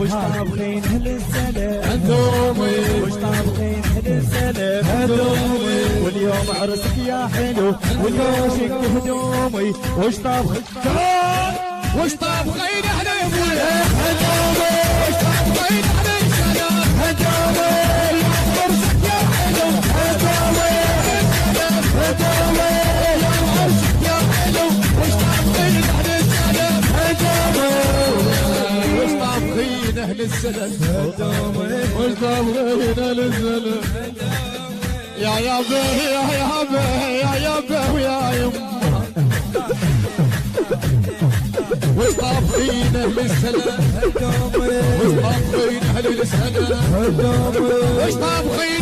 وش طابخين اهل السلام هدومي وش طابخين اهل السلام هدومي واليوم عرسك يا حلو واليوشك هدومي وش طابخين وش طابخين اهل السلام هدومي وش طابخين اهل السلام هدومي عرسك يا حلو هدومي هدومي عرسك يا حلو وش طابخين اهل السلام هدومي وش طابخين اهل السلام هدومي وش طابخين اهل السلام يا يابا يا يابا يا يابا ويا يما وش طابخين اهل السلام هدومي وش طابخين اهل السلام هدومي وش طابخين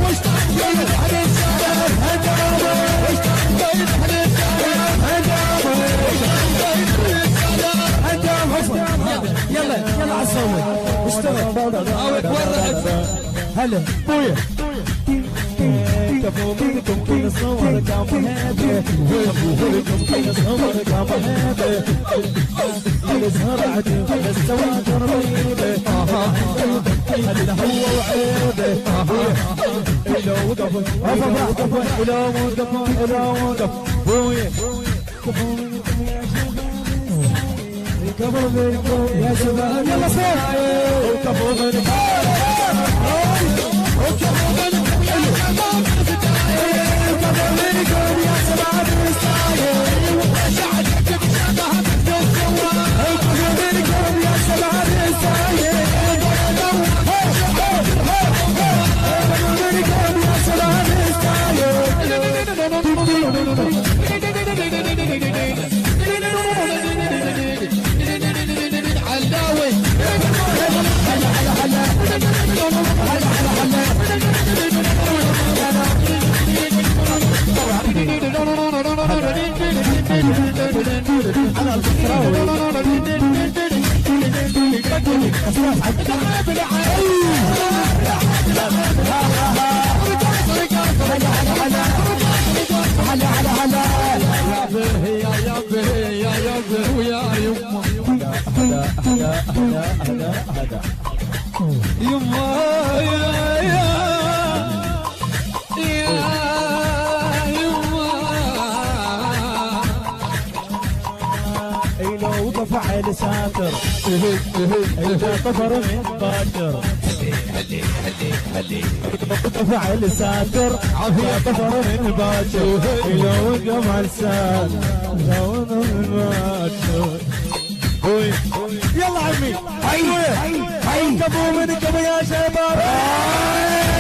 وش طابخين اهل السلام هدومي وش طابخين اهل السلام هدومي وش طابخين اهل السلام يلا يلا عالصوت اشتغل هلا بويا كفو منكم كل صور كام هادي كفو منكم كل صور كام هادي الازهر عجيب السواتر بيضة هلا هو وعيبه لو وقف لو وقف بويا كفو منكم يا شباب كفو منكم يا شباب يلا صوت كفو منكم فعل ساتر إذا طفر من باكر فعل ساتر إذا طفر من باكر لو وقف على الساتر لو وقف من باكر يلا عمي هاي كفو منكم يا شباب